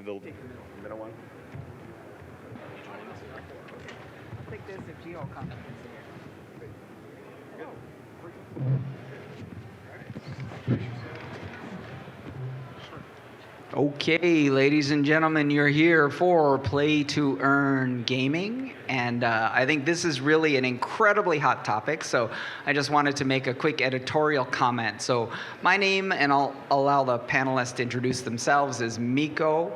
the middle one. I'll take this if Gio comes. Okay, ladies and gentlemen, you're here for Play to Earn Gaming, and I think this is really an incredibly hot topic, so I just wanted to make a quick editorial comment. So my name, and I'll allow the panelists to introduce themselves, is Miko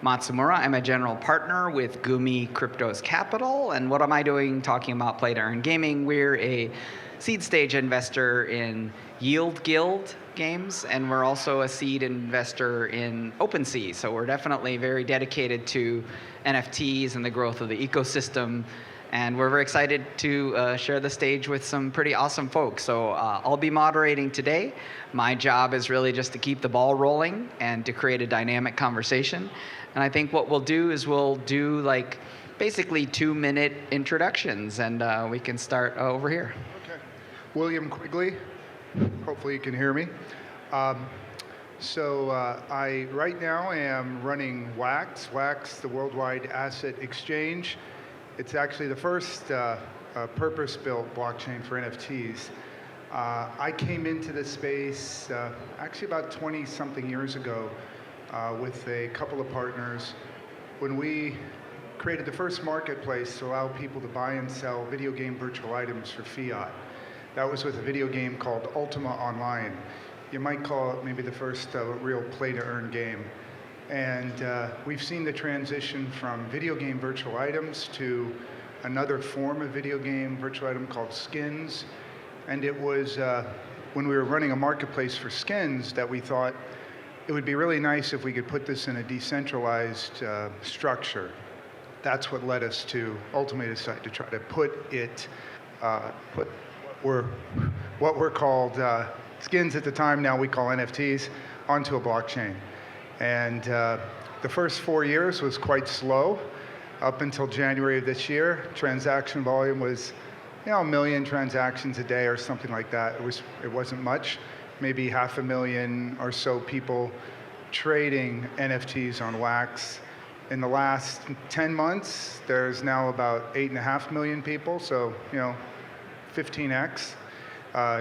Matsumura. I'm a general partner with Gumi Crypto's Capital, and what am I doing talking about Play to Earn Gaming? We're a seed stage investor in Yield Guild games, and we're also a seed investor in OpenSea. So we're definitely very dedicated to NFTs and the growth of the ecosystem. And we're very excited to share the stage with some pretty awesome folks. So I'll be moderating today. My job is really just to keep the ball rolling and to create a dynamic conversation. And I think what we'll do is we'll do like basically 2-minute introductions, and we can start over here. Okay. William Quigley. Hopefully you can hear me. I right now am running Wax, the Worldwide Asset Exchange. It's actually the first purpose-built blockchain for NFTs. I came into this space actually about 20-something years ago with a couple of partners when we created the first marketplace to allow people to buy and sell video game virtual items for fiat. That was with a video game called Ultima Online. You might call it maybe the first real play-to-earn game. And we've seen the transition from video game virtual items to another form of video game virtual item called skins. And it was when we were running a marketplace for skins that we thought it would be really nice if we could put this in a decentralized structure. That's what led us to ultimately decide to try to put what were called skins at the time, now we call NFTs, onto a blockchain. And the first 4 years was quite slow. Up until January of this year, transaction volume was, 1 million transactions a day or something like that. It wasn't much, maybe 500,000 or so people trading NFTs on Wax. In the last 10 months, there's now about 8.5 million people, so 15x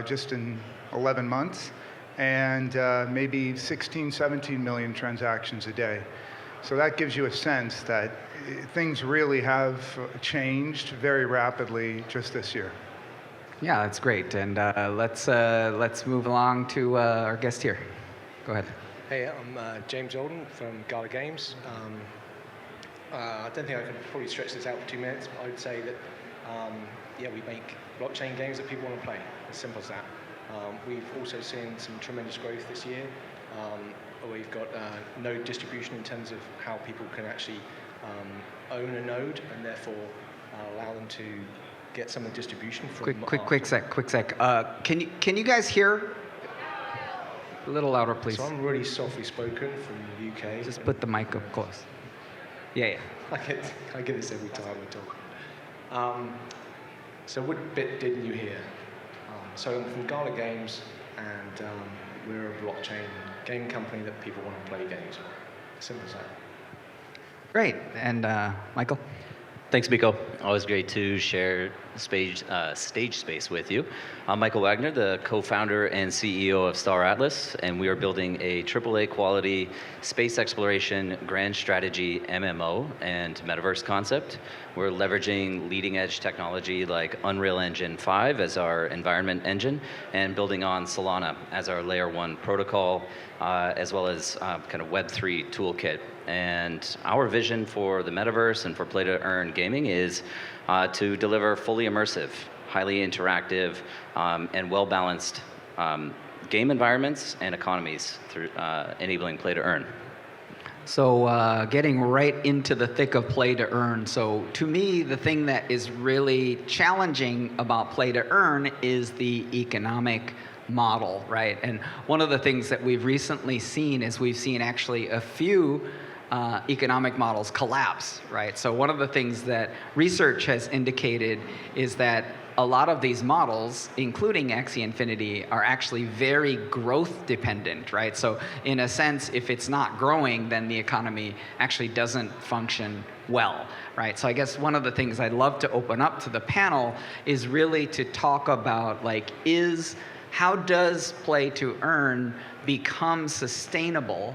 just in 11 months, and maybe 16, 17 million transactions a day. So that gives you a sense that things really have changed very rapidly just this year. Yeah, that's great. And let's move along to our guest here. Go ahead. Hey, I'm James Olden from Gala Games. I don't think I can probably stretch this out for 2 minutes, but I would say that we make blockchain games that people want to play. As simple as that. We've also seen some tremendous growth this year. We've got node distribution in terms of how people can actually own a node and therefore allow them to get some of the distribution from. Quick sec. Can you guys hear? A little louder, please. So I'm really softly spoken from the UK. Just put the mic up close. Yeah. I get this every time we talk. So what bit didn't you hear? So I'm from Gala Games, and we're a blockchain game company that people want to play games with. Simple as that. Great. And Michael? Thanks, Miko. Always great to share stage space with you. I'm Michael Wagner, the co-founder and CEO of Star Atlas, and we are building a AAA quality space exploration grand strategy MMO and metaverse concept. We're leveraging leading edge technology like Unreal Engine 5 as our environment engine and building on Solana as our layer 1 protocol, as well as kind of Web3 toolkit. And our vision for the metaverse and for Play to Earn Gaming is to deliver fully immersive, highly interactive, and well-balanced game environments and economies through enabling Play to Earn. So getting right into the thick of Play to Earn. So to me, the thing that is really challenging about Play to Earn is the economic model, right? And one of the things that we've recently seen is we've seen actually a few economic models collapse, right? So one of the things that research has indicated is that a lot of these models, including Axie Infinity, are actually very growth dependent, right? So in a sense, if it's not growing, then the economy actually doesn't function well, right? So I guess one of the things I'd love to open up to the panel is really to talk about, like, how does play to earn become sustainable,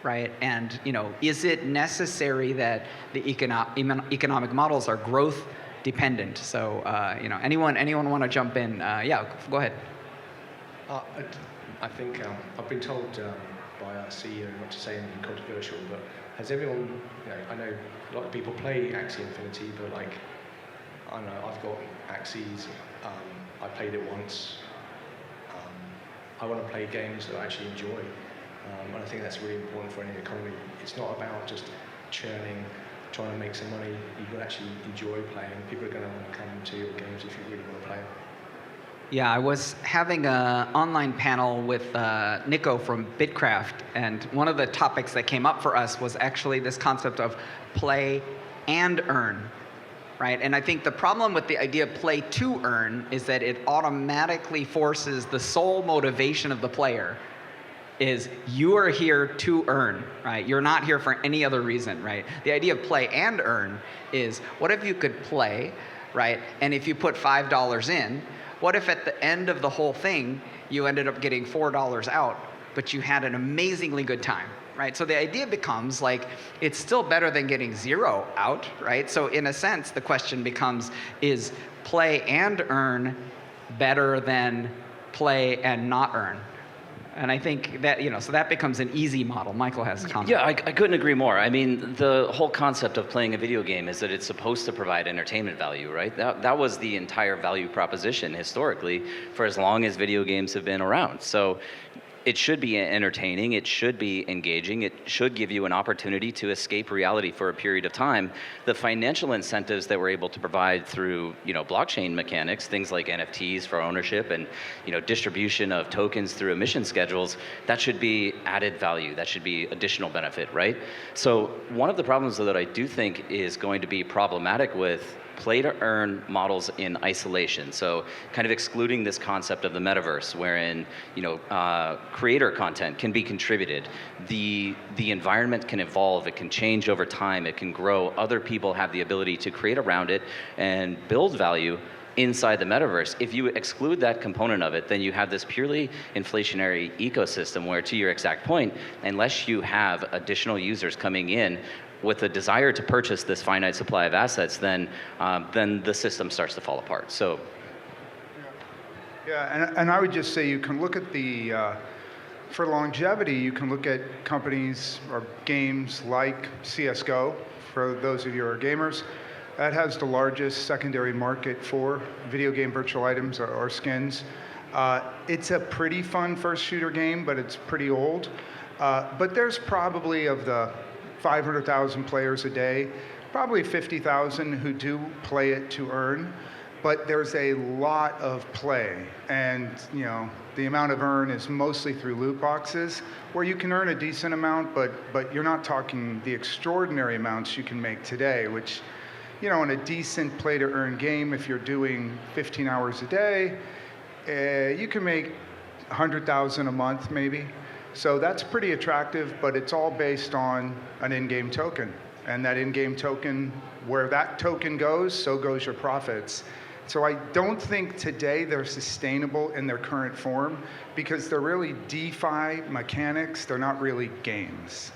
right? And is it necessary that the economic models are growth dependent? So anyone want to jump in? Yeah, go ahead. I think I've been told by our CEO not to say anything controversial, but has everyone, I know a lot of people play Axie Infinity, but like, I don't know, I've got Axies, I played it once. I want to play games that I actually enjoy, and I think that's really important for any economy. It's not about just churning, trying to make some money. You can actually enjoy playing. People are going to want to come to your games if you really want to play them. Yeah, I was having an online panel with Miko from Bitcraft, and one of the topics that came up for us was actually this concept of play and earn, right? And I think the problem with the idea of play to earn is that it automatically forces the sole motivation of the player is you are here to earn, right? You're not here for any other reason, right? The idea of play and earn is, what if you could play, right? And if you put $5 in, what if at the end of the whole thing, you ended up getting $4 out, but you had an amazingly good time, right? So the idea becomes like, it's still better than getting 0 out, right? So in a sense, the question becomes, is play and earn better than play and not earn? And I think that, so that becomes an easy model. Michael has a comment. Yeah, I couldn't agree more. I mean, the whole concept of playing a video game is that it's supposed to provide entertainment value, right? That was the entire value proposition historically for as long as video games have been around. So it should be entertaining, it should be engaging, it should give you an opportunity to escape reality for a period of time. The financial incentives that we're able to provide through, blockchain mechanics, things like NFTs for ownership and, distribution of tokens through emission schedules, that should be added value, that should be additional benefit, right? So one of the problems that I do think is going to be problematic with play to earn models in isolation. So kind of excluding this concept of the metaverse wherein, creator content can be contributed. The environment can evolve, it can change over time, it can grow. Other people have the ability to create around it and build value inside the metaverse. If you exclude that component of it, then you have this purely inflationary ecosystem where, to your exact point, unless you have additional users coming in with a desire to purchase this finite supply of assets, then the system starts to fall apart. So, yeah, and I would just say you can look at for longevity, you can look at companies or games like CSGO, for those of you who are gamers. That has the largest secondary market for video game virtual items or skins. It's a pretty fun first shooter game, but it's pretty old. But there's probably, of the 500,000 players a day, probably 50,000 who do play it to earn, but there's a lot of play, and the amount of earn is mostly through loot boxes, where you can earn a decent amount, but you're not talking the extraordinary amounts you can make today, which, in a decent play to earn game, if you're doing 15 hours a day, you can make 100,000 a month maybe. So that's pretty attractive, but it's all based on an in-game token. And that in-game token, where that token goes, so goes your profits. So I don't think today they're sustainable in their current form, because they're really DeFi mechanics, they're not really games.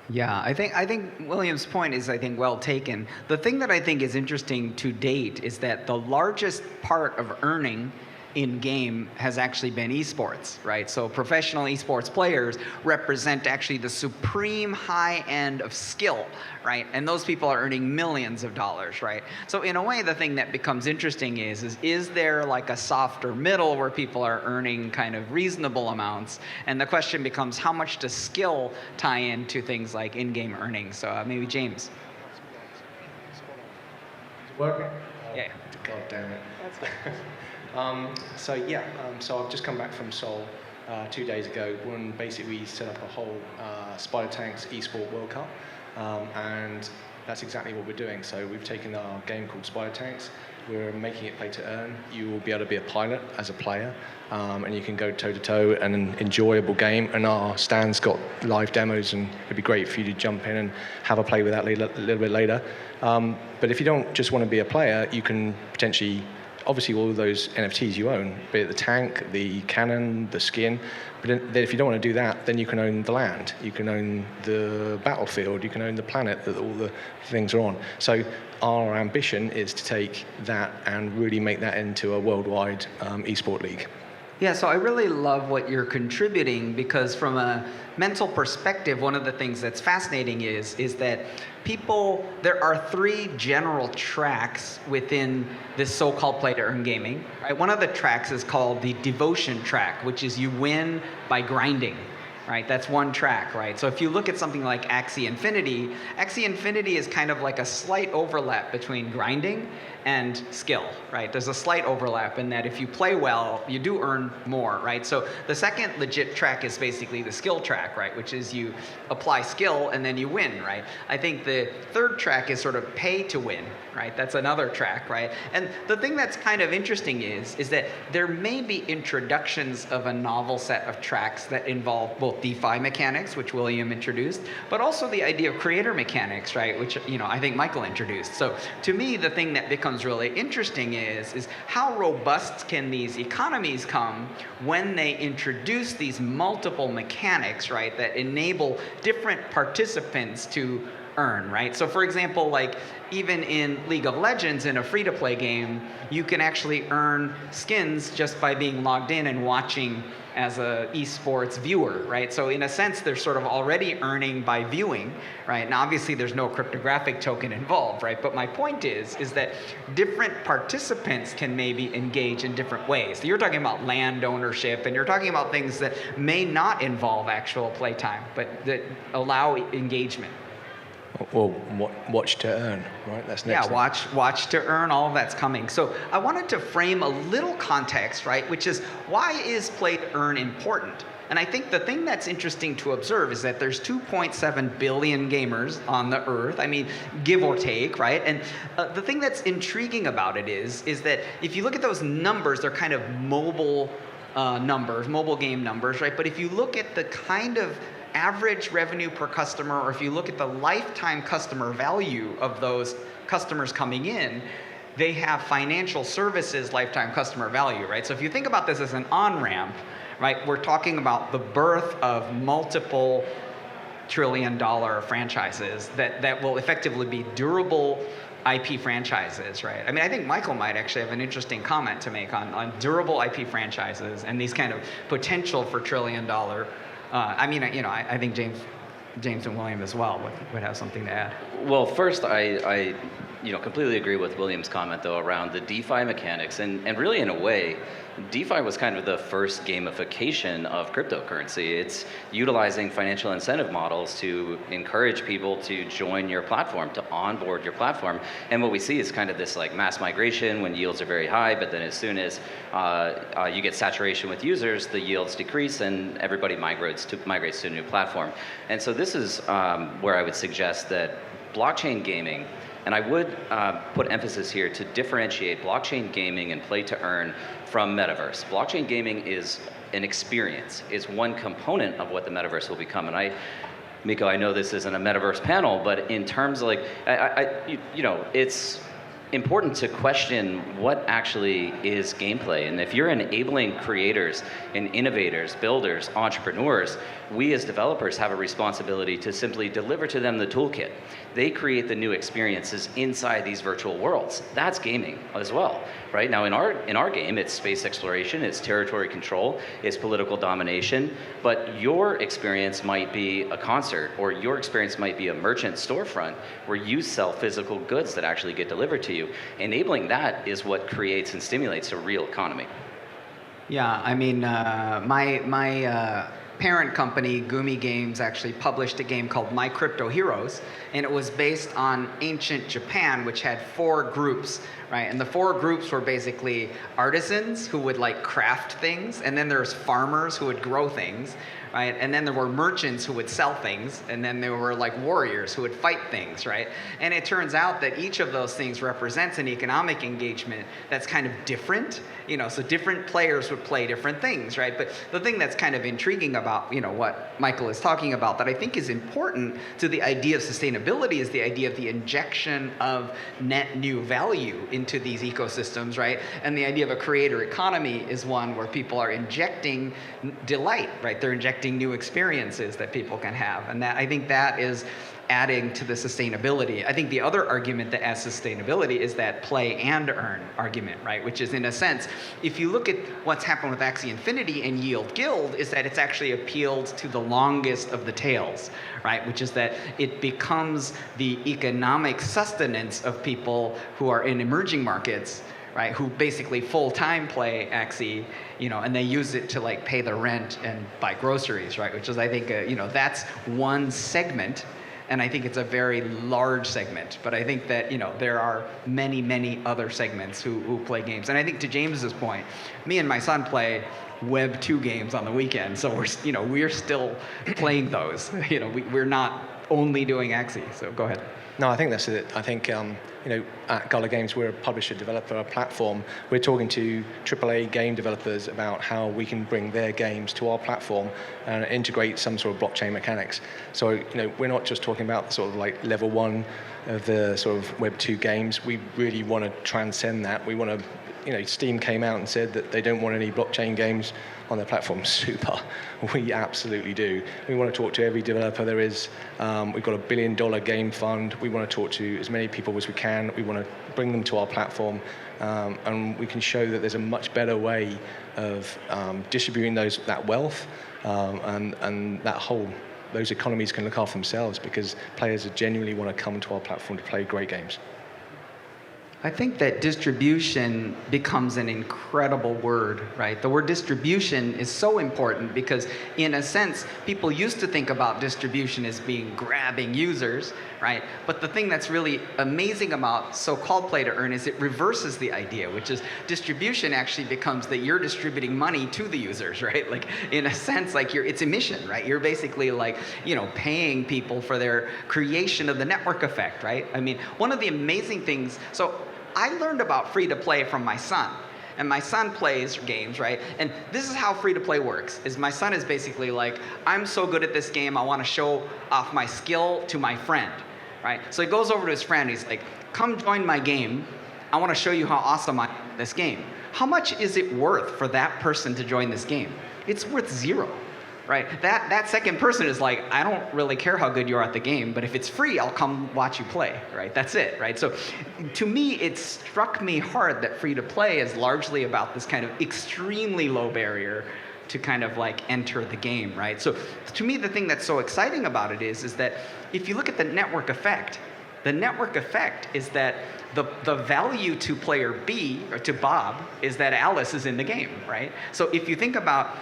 Yeah, I think William's point is, well taken. The thing that I think is interesting to date is that the largest part of earning in-game has actually been esports, right? So professional esports players represent actually the supreme high end of skill, right? And those people are earning millions of dollars, right? So in a way, the thing that becomes interesting is there like a softer middle where people are earning kind of reasonable amounts? And the question becomes, how much does skill tie into things like in-game earnings? So maybe James. Working? Yeah. God damn it. That's good. So I've just come back from Seoul 2 days ago when basically we set up a whole Spider Tanks eSport World Cup. And that's exactly what we're doing. So we've taken our game called Spider Tanks, we're making it play to earn. You will be able to be a pilot as a player, and you can go toe-to-toe and an enjoyable game. And our stand's got live demos, and it'd be great for you to jump in and have a play with that a little bit later. But if you don't just want to be a player, you can potentially, obviously all of those NFTs you own, be it the tank, the cannon, the skin. But then if you don't want to do that, then you can own the land, you can own the battlefield, you can own the planet that all the things are on. So our ambition is to take that and really make that into a worldwide esport league. Yeah, so I really love what you're contributing, because from a mental perspective, one of the things that's fascinating is that there are 3 general tracks within this so-called play-to-earn gaming. Right? One of the tracks is called the devotion track, which is you win by grinding. Right, that's one track, right? So if you look at something like Axie Infinity is kind of like a slight overlap between grinding and skill, right? There's a slight overlap in that if you play well, you do earn more, right? So the second legit track is basically the skill track, right? Which is you apply skill and then you win, right? I think the third track is sort of pay to win, right? That's another track, right? And the thing that's kind of interesting is that there may be introductions of a novel set of tracks that involve both DeFi mechanics, which William introduced, but also the idea of creator mechanics, right? Which, I think Michael introduced. So to me, the thing that becomes really interesting is how robust can these economies come when they introduce these multiple mechanics, right, that enable different participants to earn, right? So for example, like even in League of Legends, in a free-to-play game, you can actually earn skins just by being logged in and watching as a esports viewer, right? So in a sense, they're sort of already earning by viewing, right? Now, obviously, there's no cryptographic token involved, right? But my point is that different participants can maybe engage in different ways. So you're talking about land ownership, and you're talking about things that may not involve actual playtime, but that allow engagement. Well, watch to earn, right? That's next. Yeah, watch to earn, all of that's coming. So I wanted to frame a little context, right, which is why is play to earn important? And I think the thing that's interesting to observe is that there's 2.7 billion gamers on the earth, I mean, give or take, right? And the thing that's intriguing about it is that if you look at those numbers, they're kind of mobile numbers, mobile game numbers, right? But if you look at the kind of average revenue per customer, or if you look at the lifetime customer value of those customers coming in, they have financial services lifetime customer value, right? So if you think about this as an on-ramp, right, we're talking about the birth of multiple trillion-dollar franchises that will effectively be durable IP franchises, right? I mean, I think Michael might actually have an interesting comment to make on durable IP franchises and these kind of potential for trillion-dollar. I think James and William as well would have something to add. Well, first, I completely agree with William's comment, though, around the DeFi mechanics. And really, in a way, DeFi was kind of the first gamification of cryptocurrency. It's utilizing financial incentive models to encourage people to join your platform, to onboard your platform. And what we see is kind of this like mass migration when yields are very high, but then as soon as you get saturation with users, the yields decrease and everybody migrates to a new platform. And so this is where I would suggest that blockchain gaming, and I would put emphasis here to differentiate blockchain gaming and play to earn from metaverse. Blockchain gaming is an experience, is one component of what the metaverse will become. And Miko, I know this isn't a metaverse panel, but in terms of like, it's important to question what actually is gameplay. And if you're enabling creators and innovators, builders, entrepreneurs, we as developers have a responsibility to simply deliver to them the toolkit. They create the new experiences inside these virtual worlds. That's gaming as well, right? Now in our game, it's space exploration, it's territory control, it's political domination, but your experience might be a concert, or your experience might be a merchant storefront where you sell physical goods that actually get delivered to you. Enabling that is what creates and stimulates a real economy. Yeah, I mean, my parent company, Gumi Games, actually published a game called My Crypto Heroes, and it was based on ancient Japan, which had 4 groups, right? And the 4 groups were basically artisans who would like craft things, and then there's farmers who would grow things, right? And then there were merchants who would sell things, and then there were like warriors who would fight things, right? And it turns out that each of those things represents an economic engagement that's kind of different, so different players would play different things, right? But the thing that's kind of intriguing about, what Michael is talking about that I think is important to the idea of sustainability is the idea of the injection of net new value into these ecosystems, right? And the idea of a creator economy is one where people are injecting delight, right? They're injecting new experiences that people can have. And I think that is adding to the sustainability. I think the other argument that adds sustainability is that play and earn argument, right? Which is, in a sense, if you look at what's happened with Axie Infinity and Yield Guild, is that it's actually appealed to the longest of the tails, right? Which is that it becomes the economic sustenance of people who are in emerging markets, right, who basically full-time play Axie, and they use it to like pay their rent and buy groceries, right, which is, I think, that's one segment, and I think it's a very large segment, but I think that, there are many, many other segments who play games. And I think to James's point, me and my son play Web 2 games on the weekend, so we're still playing those. We're not only doing Axie, so go ahead. No, I think that's it. I think, at Gala Games, we're a publisher, developer, a platform. We're talking to AAA game developers about how we can bring their games to our platform and integrate some sort of blockchain mechanics. So, we're not just talking about sort of like level 1 of the sort of Web 2 games. We really want to transcend that. We want to, Steam came out and said that they don't want any blockchain games on their platform. Super. We absolutely do. We want to talk to every developer there is. We've got $1 billion game fund. We want to talk to as many people as we can. We want to bring them to our platform, and we can show that there's a much better way of distributing that wealth, and those economies can look after themselves because players genuinely want to come to our platform to play great games. I think that distribution becomes an incredible word, right? The word distribution is so important because, in a sense, people used to think about distribution as being grabbing users, right? But the thing that's really amazing about so-called play to earn is it reverses the idea, which is distribution actually becomes that you're distributing money to the users, right? Like, in a sense, like it's emission, right? You're basically like, paying people for their creation of the network effect, right? I mean, one of the amazing things, so I learned about free-to-play from my son. And my son plays games, right? And this is how free-to-play works, is my son is basically like, I'm so good at this game, I want to show off my skill to my friend, right? So he goes over to his friend, he's like, come join my game, I want to show you how awesome I am at this game. How much is it worth for that person to join this game? It's worth $0. Right? That second person is like, I don't really care how good you are at the game, but if it's free, I'll come watch you play, right? That's it, right? So to me, it struck me hard that free-to-play is largely about this kind of extremely low barrier to kind of like enter the game, right? So to me, the thing that's so exciting about it is that if you look at the network effect is that the value to player B, or to Bob, is that Alice is in the game, right? So if you think about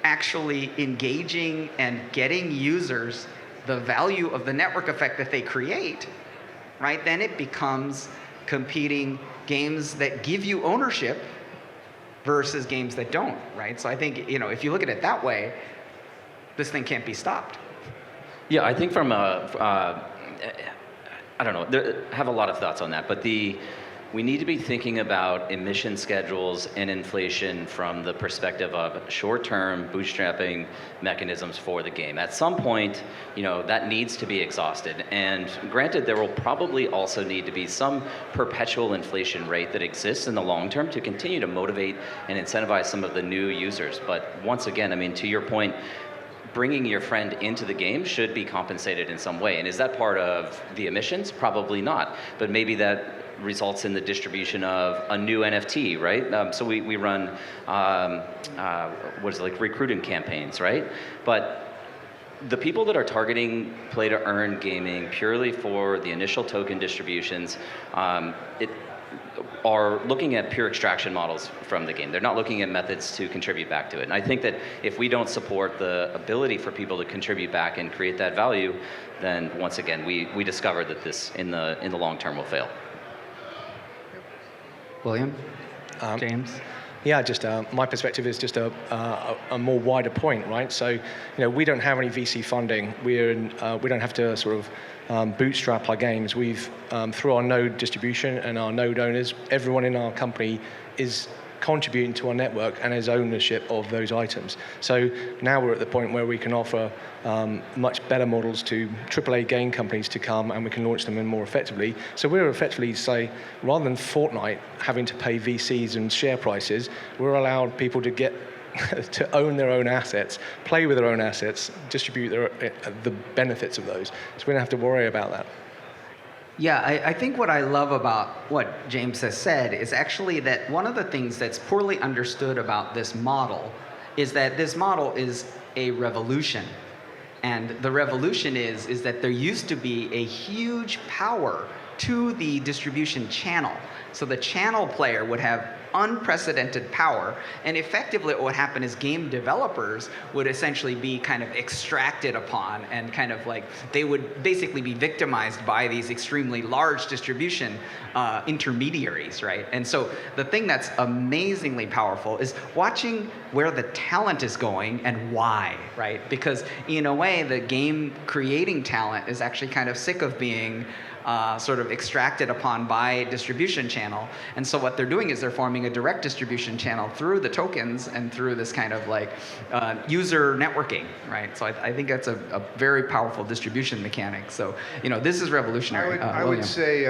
actually engaging and getting users the value of the network effect that they create, right, then it becomes competing games that give you ownership versus games that don't, right? So I think, if you look at it that way, this thing can't be stopped. Yeah, I think from I don't know, I have a lot of thoughts on that, but we need to be thinking about emission schedules and inflation from the perspective of short-term bootstrapping mechanisms for the game. At some point, that needs to be exhausted. And granted, there will probably also need to be some perpetual inflation rate that exists in the long term to continue to motivate and incentivize some of the new users. But once again, I mean, to your point, bringing your friend into the game should be compensated in some way. And is that part of the emissions? Probably not. But maybe that results in the distribution of a new NFT, right? So we run, recruiting campaigns, right? But the people that are targeting play-to-earn gaming purely for the initial token distributions, are looking at pure extraction models from the game. They're not looking at methods to contribute back to it. And I think that if we don't support the ability for people to contribute back and create that value, then once again, we discover that this in the long term will fail. William? James? Yeah, just my perspective is just a more wider point, right? So, we don't have any VC funding. We don't have to sort of bootstrap our games. We've through our node distribution and our node owners, everyone in our company is contributing to our network and has ownership of those items. So now we're at the point where we can offer much better models to AAA game companies to come, and we can launch them in more effectively. So we're effectively, say, rather than Fortnite having to pay VCs and share prices, we're allowing people to get to own their own assets, play with their own assets, distribute the benefits of those. So we don't have to worry about that. Yeah, I think what I love about what James has said is actually that one of the things that's poorly understood about this model is that this model is a revolution. And the revolution is that there used to be a huge power to the distribution channel. So the channel player would have unprecedented power, and effectively what would happen is game developers would essentially be kind of extracted upon, and kind of like they would basically be victimized by these extremely large distribution intermediaries, right? And so the thing that's amazingly powerful is watching where the talent is going and why, right? Because in a way, the game creating talent is actually kind of sick of being sort of extracted upon by distribution channel. And so what they're doing is they're forming a direct distribution channel through the tokens and through this kind of like user networking, right? So I think that's a very powerful distribution mechanic. So, this is revolutionary. I would say,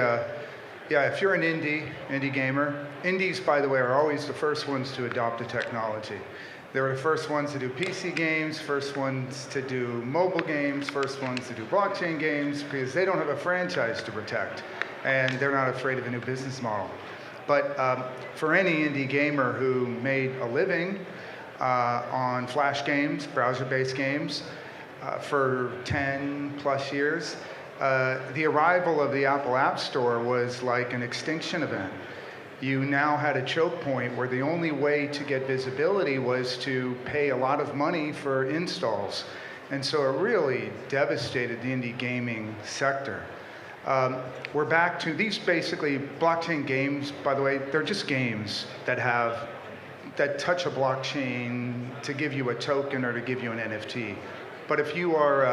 yeah, if you're an indie gamer, indies, by the way, are always the first ones to adopt the technology. They were the first ones to do PC games, first ones to do mobile games, first ones to do blockchain games, because they don't have a franchise to protect, and they're not afraid of a new business model. But for any indie gamer who made a living on Flash games, browser-based games, for 10 plus years, the arrival of the Apple App Store was like an extinction event. You now had a choke point where the only way to get visibility was to pay a lot of money for installs. And so it really devastated the indie gaming sector. We're back to these basically blockchain games, by the way, they're just games that touch a blockchain to give you a token or to give you an NFT. But if you are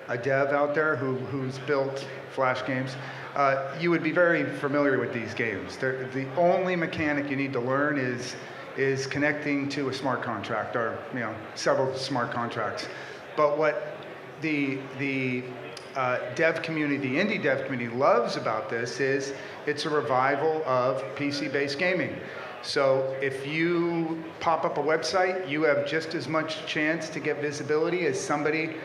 a dev out there who's built Flash games, you would be very familiar with these games. The only mechanic you need to learn is connecting to a smart contract, or several smart contracts. But what the dev community, the indie dev community, loves about this is it's a revival of PC-based gaming. So if you pop up a website, you have just as much chance to get visibility as somebody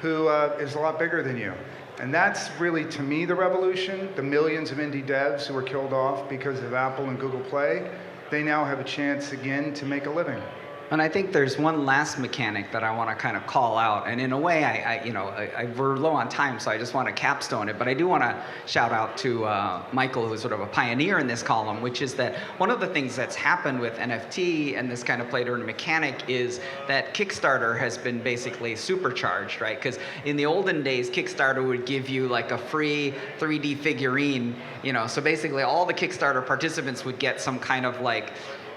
who is a lot bigger than you. And that's really, to me, the revolution. The millions of indie devs who were killed off because of Apple and Google Play, they now have a chance again to make a living. And I think there's one last mechanic that I want to kind of call out. And in a way, we're low on time, so I just want to capstone it. But I do want to shout out to Michael, who's sort of a pioneer in this column, which is that one of the things that's happened with NFT and this kind of play-to-earn mechanic is that Kickstarter has been basically supercharged, right? Because in the olden days, Kickstarter would give you like a free 3D figurine, So basically, all the Kickstarter participants would get some kind of like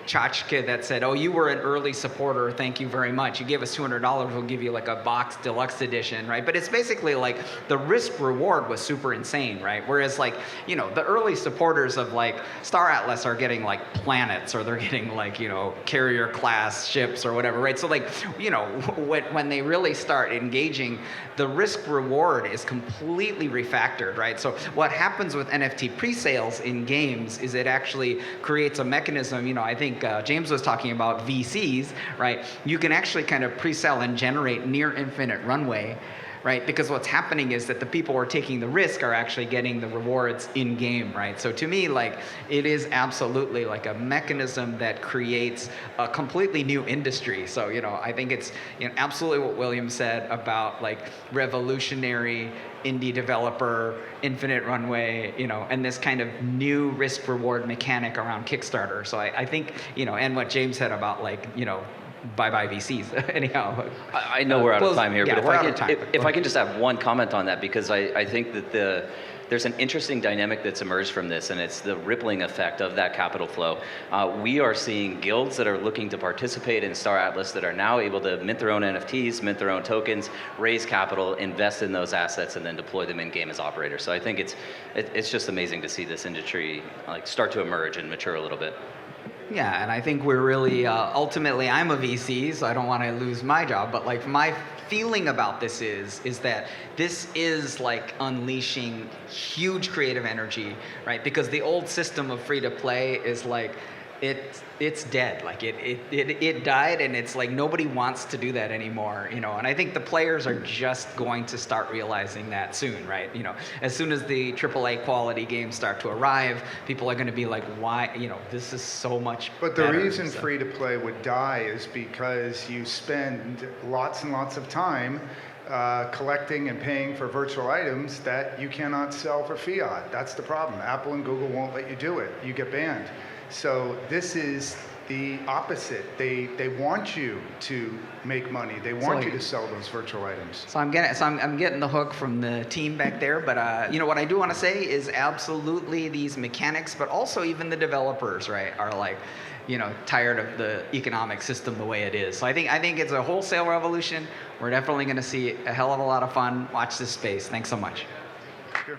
tchotchke that said, oh, you were an early supporter, thank you very much. You gave us $200, we'll give you like a box deluxe edition, right? But it's basically like the risk reward was super insane, right? Whereas like, the early supporters of like Star Atlas are getting like planets, or they're getting like, carrier class ships or whatever, right? So like, when they really start engaging, the risk reward is completely refactored, right? So what happens with NFT pre-sales in games is it actually creates a mechanism, I think James was talking about VCs, right? You can actually kind of pre-sell and generate near infinite runway, right? Because what's happening is that the people who are taking the risk are actually getting the rewards in game, right? So to me, like, it is absolutely like a mechanism that creates a completely new industry. So, I think it's absolutely what William said about like revolutionary indie developer, infinite runway, and this kind of new risk reward mechanic around Kickstarter. So I think, and what James said about like, bye-bye VCs. Anyhow. I know we're out of time here, yeah, but we're out of time. if I can just have one comment on that, because I think that there's an interesting dynamic that's emerged from this, and it's the rippling effect of that capital flow. We are seeing guilds that are looking to participate in Star Atlas that are now able to mint their own NFTs, mint their own tokens, raise capital, invest in those assets, and then deploy them in game as operators. So I think it's just amazing to see this industry like start to emerge and mature a little bit. Yeah, and I think we're really, ultimately, I'm a VC, so I don't want to lose my job, but like my feeling about this is that this is like unleashing huge creative energy, right? Because the old system of free to play is like, it's dead. Like it died, and it's like nobody wants to do that anymore, you know. And I think the players are just going to start realizing that soon, right? You know, as soon as the AAA quality games start to arrive, people are going to be like, why? You know, this is so much. But the better, reason so. free to play would die is because you spend lots and lots of time collecting and paying for virtual items that you cannot sell for fiat. That's the problem. Apple and Google won't let you do it. You get banned. So this is the opposite. They want you to make money. They want you to sell those virtual items. So I'm getting the hook from the team back there, but you know what I do want to say is absolutely these mechanics, but also even the developers, right, are like, you know, tired of the economic system the way it is. So I think it's a wholesale revolution. We're definitely going to see a hell of a lot of fun. Watch this space. Thanks so much. Sure.